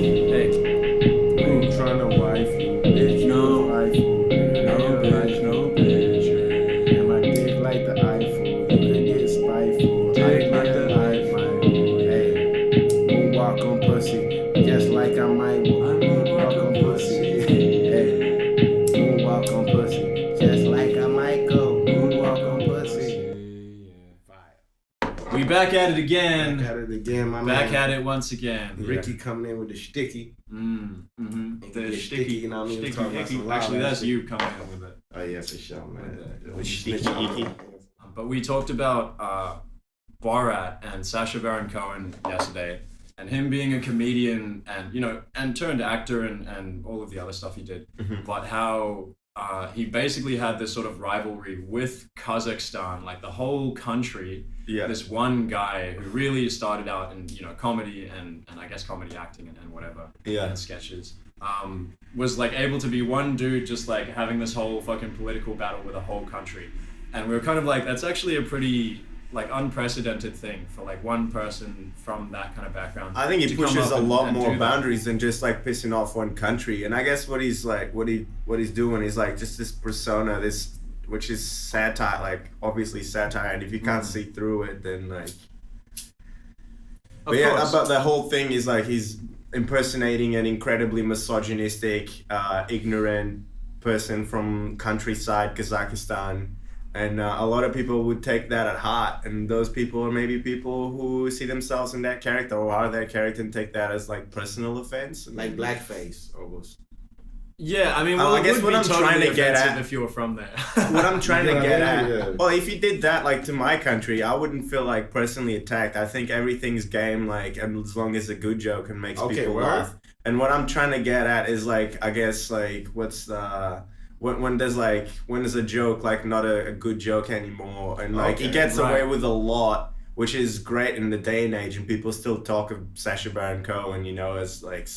Hey. Who trying to wife you? Bitch, No. wife you. No, bitch, no, bitch. And my dick like the Eiffel. You can get spiteful. Dick I like get the life. Hey, moonwalk on pussy. Just like I might moonwalk on pussy. Hey, moonwalk on pussy. Just like I might go moonwalk on pussy. We back at it again. Back at it again, my man. Back at it once again. Ricky coming in with the sticky. The sticky, you know what I mean? sticky Talking about icky. some Actually, loud that's shit. you coming in with it. Oh yeah, for sure, man. With Sticky icky. But we talked about Borat and Sasha Baron Cohen yesterday, and him being a comedian and turned actor and all of the other stuff he did, but how he basically had this sort of rivalry with Kazakhstan, like the whole country. Yeah. This one guy who really started out in comedy and I guess comedy acting and whatever. Yeah. And sketches. Was like able to be one dude just like having this whole fucking political battle with a whole country. And we were kind of like, that's actually a pretty like unprecedented thing for like one person from that kind of background. I think to he come pushes up a and lot do more that. boundaries than just like pissing off one country. And I guess what he's doing is like just this persona, which is satire, like obviously satire. And if you can't see through it, then like. But yeah, but the whole thing is like he's impersonating an incredibly misogynistic, ignorant person from countryside Kazakhstan. And a lot of people would take that at heart, and those people are maybe people who see themselves in that character or are their character and take that as like personal offense, like blackface almost. Yeah, I mean, I guess it what would I'm be totally trying to get offensive at, if you were from there. what I'm trying to get at, yeah. well, if he did that like to my country, I wouldn't feel like personally attacked. I think everything's game, like, and as long as it's a good joke and makes people laugh. And what I'm trying to get at is like, I guess like, what's the when there's a joke like not a good joke anymore, and like he gets away with a lot, which is great in the day and age, and people still talk of Sasha Baron Cohen, as like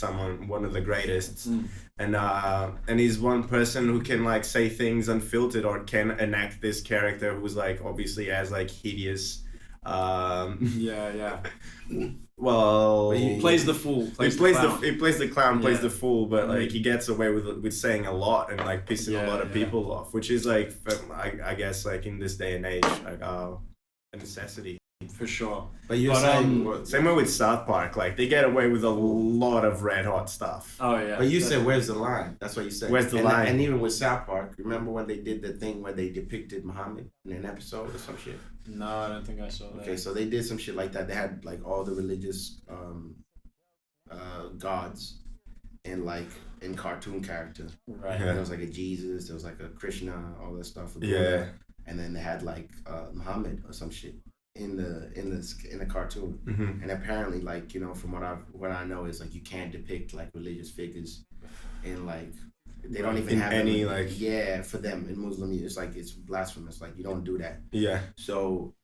one of the greatest, and he's one person who can like say things unfiltered or can enact this character who's like obviously as like hideous. Yeah. Well, He plays the fool. He plays the clown, plays Yeah. the fool, but like he gets away with saying a lot and like pissing a lot of people off, which is like I guess like in this day and age like a necessity. For sure. But you're saying same way with South Park, like they get away with a lot of red hot stuff. Oh yeah. But you said, where's the line? That's what you said. Where's the line? And even with South Park, remember when they did the thing where they depicted Muhammad in an episode or some shit? No, I don't think I saw that. Okay, so they did some shit like that. They had like all the religious gods in cartoon character. Right. There was like a Jesus, there was like a Krishna, all that stuff. Yeah. And then they had like Muhammad or some shit in the cartoon. Mm-hmm. And apparently, like, from what I know is like you can't depict like religious figures in like they don't even have any them, like for them in Muslim it's like it's blasphemous, like you don't do that. Yeah. So,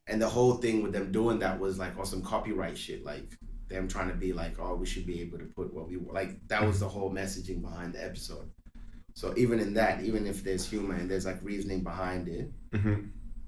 and the whole thing with them doing that was like on some copyright shit, like them trying to be like, oh, we should be able to put what we like. That was the whole messaging behind the episode. So even in that, even if there's humor and there's like reasoning behind it,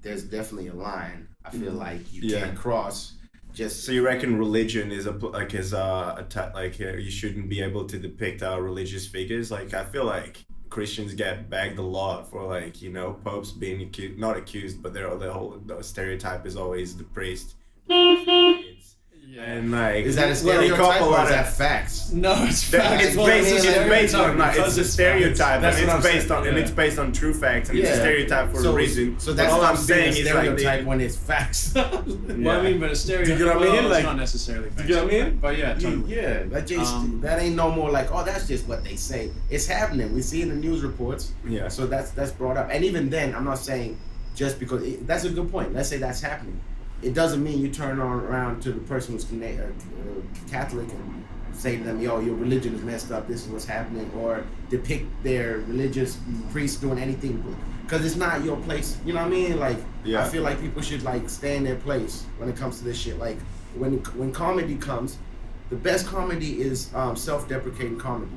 there's definitely a line. I feel like you can't cross. Just so you reckon religion is you shouldn't be able to depict religious figures? Like I feel like Christians get bagged a lot for like popes being not accused, but the whole stereotype is always the priest. Yeah. And like, is that a stereotype or is that facts? No, it's facts. It's based on it's a stereotype. That's and what it's I'm based saying. on and it's based on true facts, and it's a stereotype for a reason. So that's all what I'm saying is stereotype when it's facts. Well, I mean, but a stereotype. Do you know what I mean? It's Like, not necessarily facts. do you know what I mean? But yeah, totally. Yeah, that ain't no more like, oh, that's just what they say. It's happening. We see in the news reports. Yeah. So that's brought up, and even then, I'm not saying just because that's a good point. Let's say that's happening. It doesn't mean you turn around to the person who's Catholic and say to them, yo, your religion is messed up, this is what's happening, or depict their religious priest doing anything, because it's not your place. You know what I mean? Like, I feel like people should like stay in their place when it comes to this shit. Like, when comedy comes, the best comedy is self-deprecating comedy.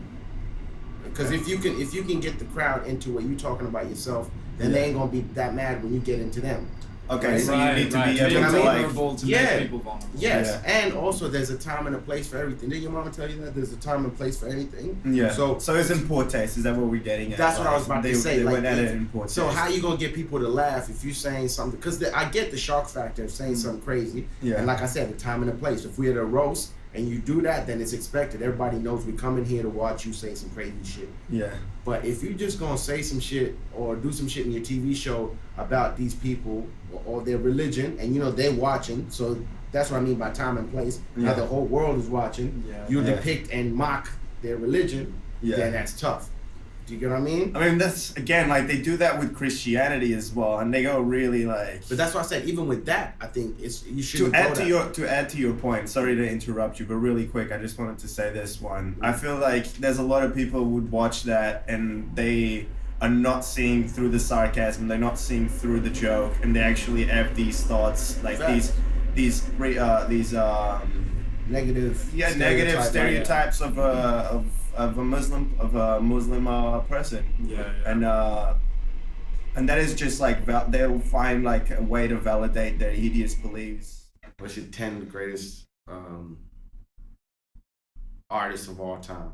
Because if you can get the crowd into what you're talking about yourself, then they ain't gonna be that mad when you get into them. Okay, so right, you need to right. be able to vulnerable like. to Yeah. make people vulnerable. Yes, and also there's a time and a place for everything. Did your mama tell you that there's a time and place for anything? Yeah. So it's in poor taste. Is that what we're getting at? that's what I was about to say. They like, went at it in poor taste. so how you gonna get people to laugh if you're saying something? Because I get the shock factor of saying something crazy. Yeah. And like I said, the time and the place. If we're at a roast and you do that, then it's expected. Everybody knows we come in here to watch you say some crazy shit. Yeah. But if you just gonna say some shit or do some shit in your TV show about these people or their religion, and you know they're watching, so that's what I mean by time and place. Yeah. Now the whole world is watching. Yeah. You Yeah. depict and mock their religion. Yeah. Then that's tough. Do you get what I mean? I mean, that's again like they do that with Christianity as well, and they go really like. But that's why I said even with that, I think you should To add to your point, sorry to interrupt you, but really quick, I just wanted to say this one. I feel like there's a lot of people who would watch that and they are not seeing through the sarcasm, they're not seeing through the joke, and they actually have these thoughts like Facts. these negative stereotypes of a Muslim person. Yeah. And that is just like they'll find like a way to validate their hideous beliefs. What's your 10 greatest artists of all time?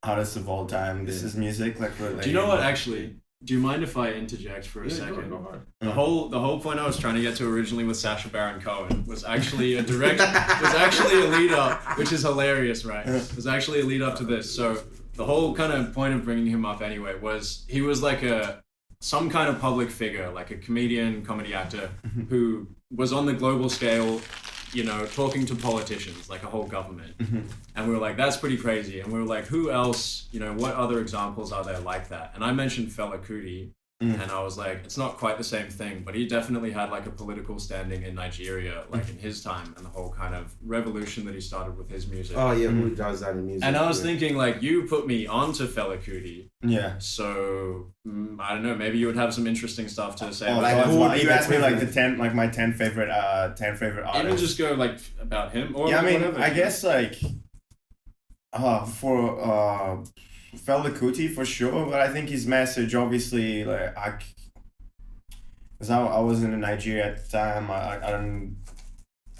Artists of all time. This is music. Like, Do you know what? Actually, do you mind if I interject for a second? Go hard. The whole point I was trying to get to originally with Sasha Baron Cohen was actually a lead up, which is hilarious, right? It was actually a lead up to this. So the whole kind of point of bringing him up anyway was he was like some kind of public figure, like a comedian, comedy actor who was on the global scale, you know, talking to politicians, like a whole government. And we were like, that's pretty crazy. And we were like, who else, you know, what other examples are there like that? And I mentioned Fela Kuti, and I was like, it's not quite the same thing, but he definitely had like a political standing in Nigeria, like in his time, and the whole kind of revolution that he started with his music. Oh yeah, who does that in music? And I was thinking, like, you put me onto Fela Kuti, Yeah. so I don't know, maybe you would have some interesting stuff to say. Oh, about like him. you asked me like my 10 favorite artists. Even just go like about him, or yeah, I mean, whatever. I guess like for Fela Kuti for sure, but I think his message obviously like because I was in Nigeria at the time. I don't.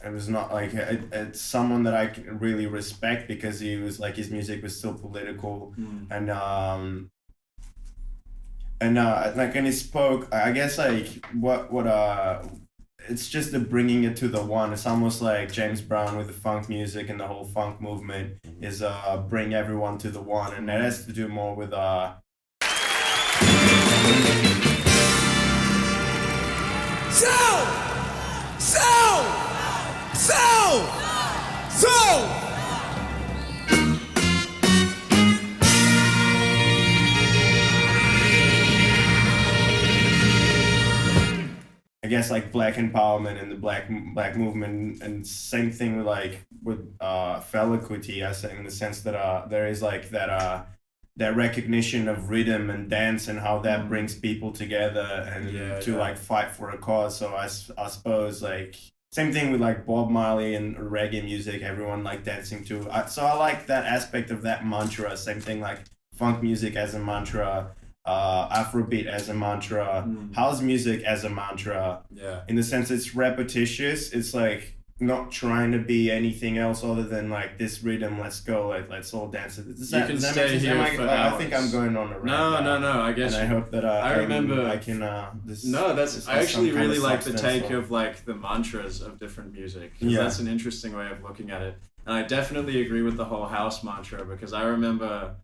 It was not like it's someone that I really respect because he was like his music was still political and like and he spoke. I guess like what it's just the bringing it to the one. It's almost like James Brown with the funk music and the whole funk movement is bring everyone to the one, and that has to do more with I guess like black empowerment and the black movement, and same thing with Fela Kuti, I say, in the sense that there is like that recognition of rhythm and dance and how that brings people together and like fight for a cause. So I suppose like same thing with like Bob Marley and reggae music, everyone like dancing to. So I like that aspect of that mantra. Same thing like funk music as a mantra. Afrobeat as a mantra, house music as a mantra. Yeah. In the sense it's repetitious. It's like not trying to be anything else other than like this rhythm. Let's go. Like let's all dance. You can stay here for hours. I think I'm going on a rant. No. I guess. And I hope that I remember. I can. I actually really like the take of like the mantras of different music. Yeah. That's an interesting way of looking at it, and I definitely agree with the whole house mantra because I remember.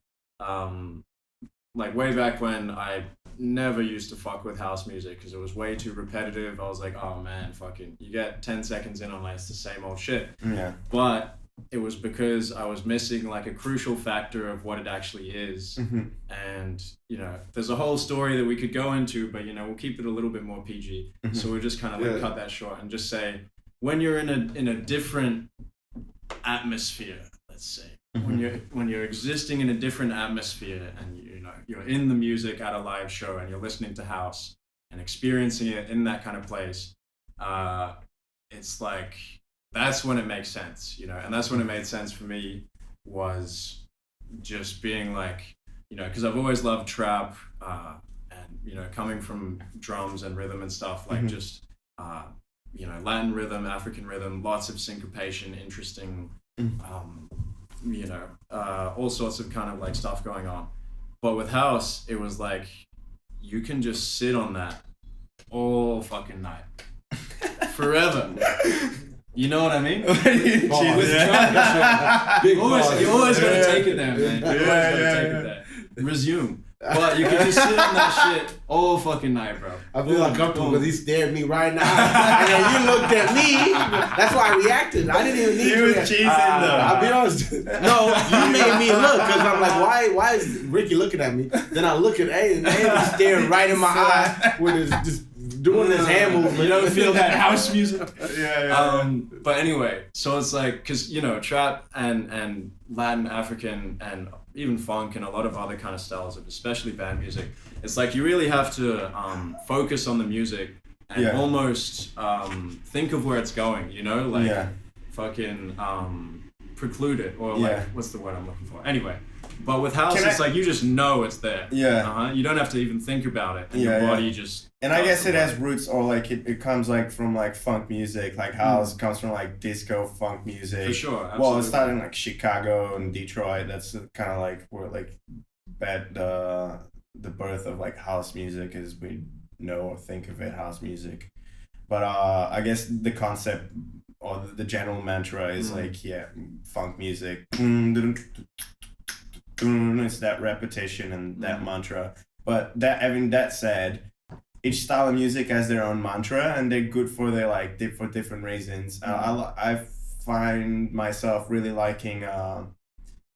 Like way back when I never used to fuck with house music because it was way too repetitive. I was like, oh man, fucking, you get 10 seconds in on like, it's the same old shit. Yeah. But it was because I was missing like a crucial factor of what it actually is. And, you know, there's a whole story that we could go into, but, you know, we'll keep it a little bit more PG. So we'll just kind of like cut that short and just say, when you're in a different atmosphere, let's say, when you're existing in a different atmosphere and you're in the music at a live show and you're listening to house and experiencing it in that kind of place, it's like that's when it makes sense, you know. And that's when it made sense for me, was just being like, you know, because I've always loved trap and, you know, coming from drums and rhythm and stuff, like just Latin rhythm, African rhythm, lots of syncopation, interesting, all sorts of kind of like stuff going on. But with house, it was like, you can just sit on that all fucking night. Forever. You know what I mean? You always gotta take it there, man. Take it there. Resume. But you can just sit on that shit all fucking night, bro. I feel uncomfortable because he stared at me right now, and then you looked at me. That's why I reacted. I didn't even need to. You was cheesing though. I'll be honest. No, you made me look because I'm like, why is Ricky looking at me? Then I look at A, and A is staring right in my eye with his just doing his hand movement. You don't feel that house music. Yeah. But anyway, so it's like, because trap and Latin, African, and even funk and a lot of other kind of styles, especially band music, it's like you really have to focus on the music and almost think of where it's going, fucking preclude it, or like, what's the word I'm looking for? Anyway, but with house, it's like you just know it's there. Yeah. You don't have to even think about it, and your body just... And I guess it has roots, or like it comes like from like funk music, like house comes from like disco funk music. For sure, absolutely. Well, it started in like Chicago and Detroit. That's kind of like where like the birth of like house music as we know or think of it, house music. But I guess the concept or the general mantra is like, funk music. It's that repetition and that mantra. But that said, each style of music has their own mantra, and they're good for their for different reasons. I find myself really liking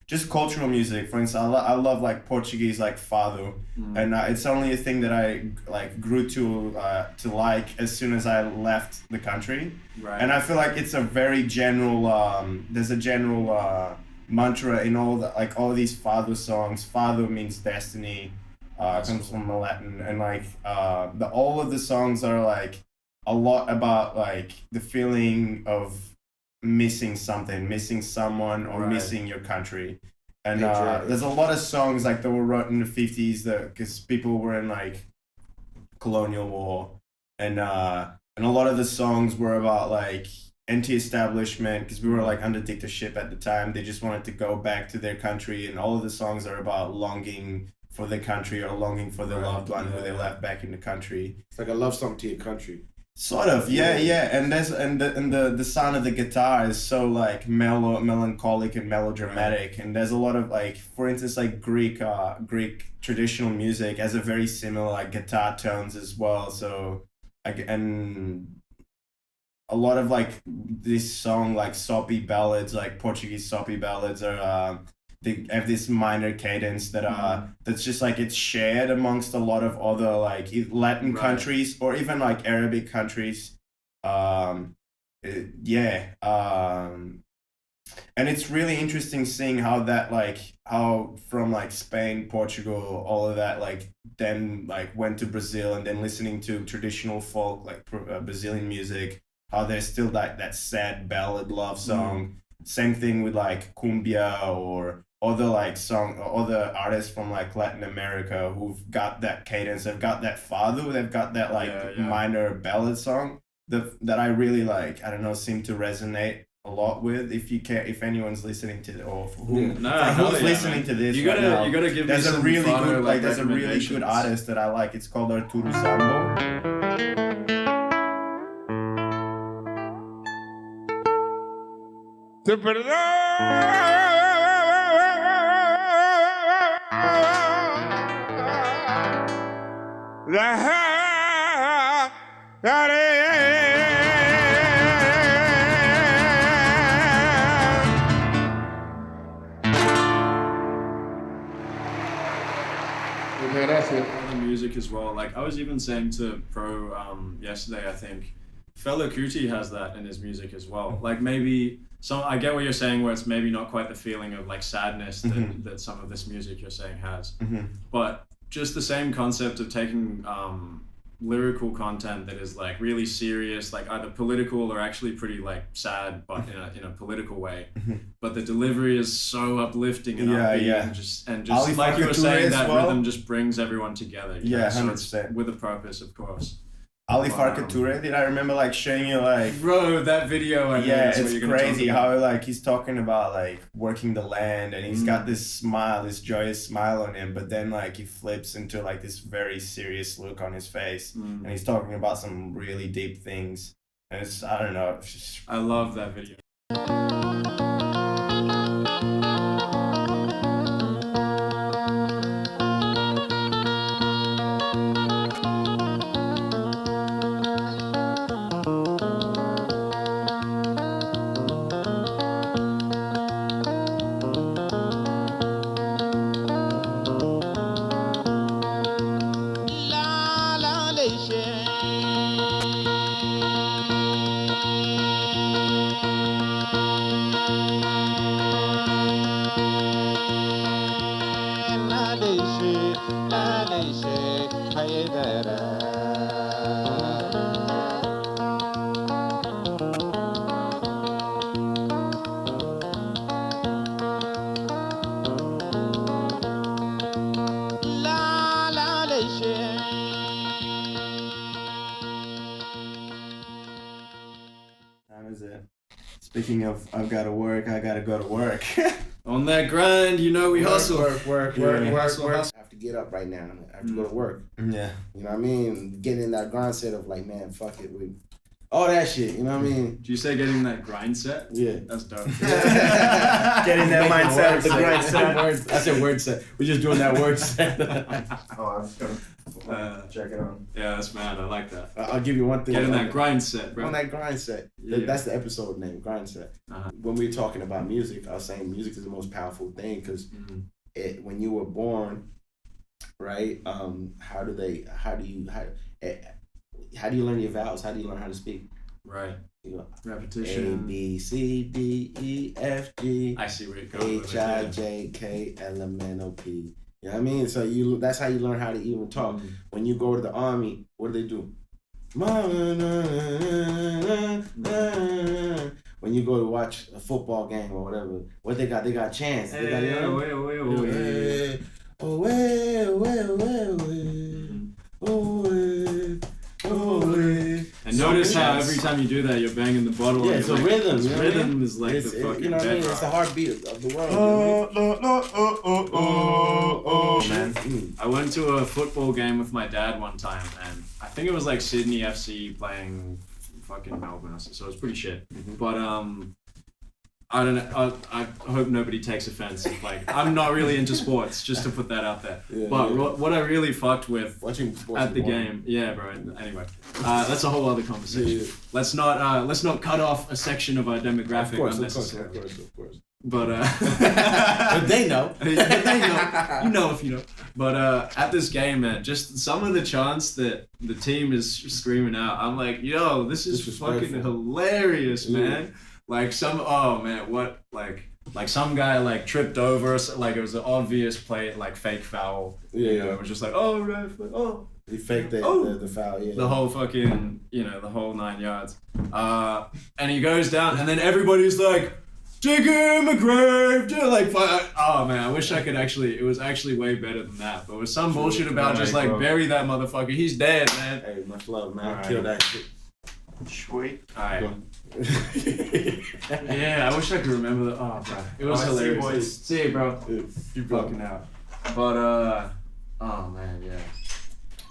just cultural music. For instance, I love like Portuguese like fado, and it's only a thing that I like grew to like as soon as I left the country. Right. And I feel like it's a very general. There's a general mantra in all these fado songs. Fado means destiny. Comes from the Latin, and like all of the songs are like a lot about like the feeling of missing something, missing someone, or missing your country. And there's a lot of songs like that were written in the 50s because people were in like colonial war, and a lot of the songs were about like anti-establishment because we were like under dictatorship at the time. They just wanted to go back to their country, and all of the songs are about longing for their country or longing for their loved one who they left back in the country. It's like a love song to your country. Sort of, yeah. And the sound of the guitar is so like melancholic and melodramatic, and there's a lot of like, for instance, like Greek traditional music has a very similar like guitar tones as well. So and a lot of like this song like soppy ballads, like Portuguese soppy ballads are. They have this minor cadence that's just like it's shared amongst a lot of other like Latin countries or even like Arabic countries. And it's really interesting seeing how from like Spain, Portugal, all of that like then like went to Brazil, and then listening to traditional folk like Brazilian music, how there's still that sad ballad love song. Same thing with like cumbia or other artists from like Latin America who've got that cadence, they've got that fado, they've got that like minor ballad song that I really like, I don't know, seem to resonate a lot with. If anyone's listening to who's listening to this, you gotta give me some really good there's a really good artist that I like. It's called Arturo Sambo. Te perdono. Music as well. Like I was even saying to Pro yesterday, I think Fela Kuti has that in his music as well. Like maybe I get what you're saying, where it's maybe not quite the feeling of like sadness that some of this music you're saying has, but just the same concept of taking lyrical content that is like really serious, like either political or actually pretty like sad, but in a political way. But the delivery is so uplifting and upbeat, and just like you were saying, that rhythm just brings everyone together. Yeah, so 100%. with a purpose, of course. Ali Farkature, did I remember like showing you like bro, that video? It's crazy how like he's talking about like working the land and he's got this smile, this joyous smile on him, but then like he flips into like this very serious look on his face and he's talking about some really deep things. And it's, I don't know, it's just... I love that video. Speaking of, I've got to work, I got to go to work. On that grind, you know, we hustle. Work. I have to get up right now. I have to go to work. Yeah. You know what I mean? Getting in that grind set of like, man, fuck it. All that shit, you know what I mean? Did you say getting that grind set? Yeah. That's dope. Getting that mindset of the grind set. I said word set. We're just doing that word set. I'm just gonna check it out. Yeah, that's mad. I like that. I'll give you one thing. Getting that grind set, bro. On that grind set. Yeah. That's the episode name, grind set. When we were talking about music, I was saying music is the most powerful thing because when you were born, right? How do you learn your vowels? How do you learn how to speak? Right. You know, repetition. A, B, C, D, E, F, G. I see where you're going. H, I, J, K, L, M, N, O, P. You know what I mean? So that's how you learn how to even talk. When you go to the army, what do? When you go to watch a football game or whatever, what they got? They got chants. They got, and notice how every time you do that, you're banging the bottle. Yeah, it's a rhythm. This rhythm is like the fucking you know what I mean? It's the heartbeat of the world. Man. I went to a football game with my dad one time, and I think it was like Sydney FC playing fucking Melbourne, so it was pretty shit. But I don't know. I hope nobody takes offense. Like, I'm not really into sports, just to put that out there. What I really fucked with watching sports at the game, bro. Anyway, that's a whole other conversation. Let's not cut off a section of our demographic unnecessarily. Of course. But but they know. You know if you know. But at this game, man, just some of the chants that the team is screaming out, I'm like, yo, this is fucking hilarious, man. Like some guy like tripped over, like it was an obvious play, like fake foul. It was just like, oh ref, like, oh. He faked the foul, the whole fucking, the whole 9 yards. And he goes down, and then everybody's like, dig him a grave, like, oh man, I wish I could it was actually way better than that. But it was some bullshit about just like, bury that motherfucker, he's dead, man. Hey, much love, man. Kill that shit. Sweet. Alright. Yeah, I wish I could remember that. Oh, bro. It was hilarious. See you, bro. You fucking out. But, oh man, yeah.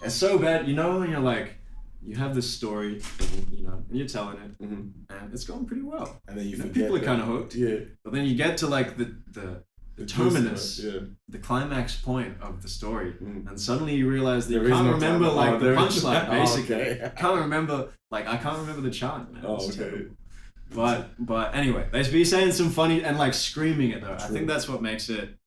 It's so bad, when you're like, you have this story, and you're telling it, and it's going pretty well. And then you forget people are kind of hooked. Yeah. But then you get to like the terminus, the climax point of the story, and suddenly you realize that you can't remember like the punchline, basically. I can't remember the chant, man. But anyway, they be saying some funny and like screaming it though. I think that's what makes it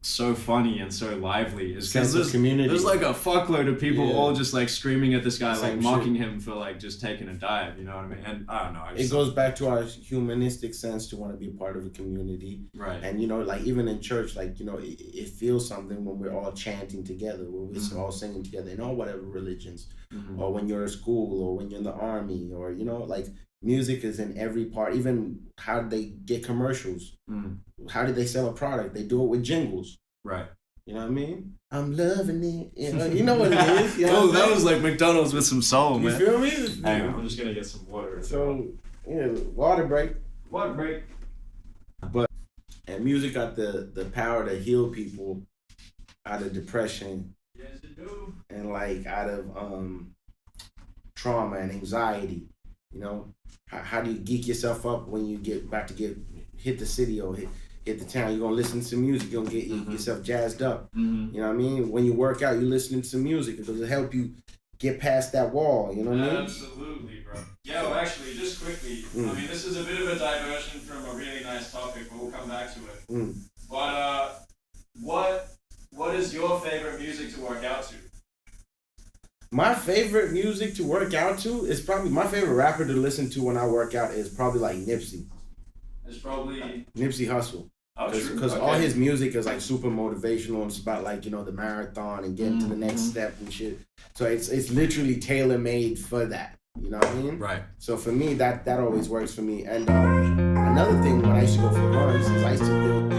so funny and so lively, is because there's like a fuckload of people all just like screaming at this guy, like mocking him for like just taking a dive, you know what I mean? And I don't know. It goes back to our humanistic sense to want to be a part of a community. Right. And like even in church, like, it feels something when we're all chanting together, when we're all singing together in all whatever religions, or when you're at school, or when you're in the army, or, like, music is in every part. Even how do they get commercials? How do they sell a product? They do it with jingles. Right. You know what I mean? I'm loving it. You know what it is. You know that was like McDonald's with some soul, man. You feel me? Hang on, I'm just gonna get some water. So, water break. Water break. And music got the power to heal people out of depression. Yes, it do. And like out of trauma and anxiety. You know, how do you geek yourself up when you get about to hit the city or hit the town? You're gonna listen to music. You're gonna get yourself jazzed up. You know what I mean? When you work out, you're listening to music because it help you get past that wall. You know what I mean? Absolutely, bro. Yeah, well, actually, just quickly. I mean, this is a bit of a diversion from a really nice topic, but we'll come back to it. But what is your favorite music to work out to? My favorite music to work out to is probably my favorite rapper to listen to when I work out is probably like Nipsey. It's probably Nipsey Hussle. Because all his music is like super motivational. It's about like, the marathon and getting to the next step and shit. So it's literally tailor made for that. You know what I mean? right. So for me, that always works for me. And another thing when I used to go for runs is I used to build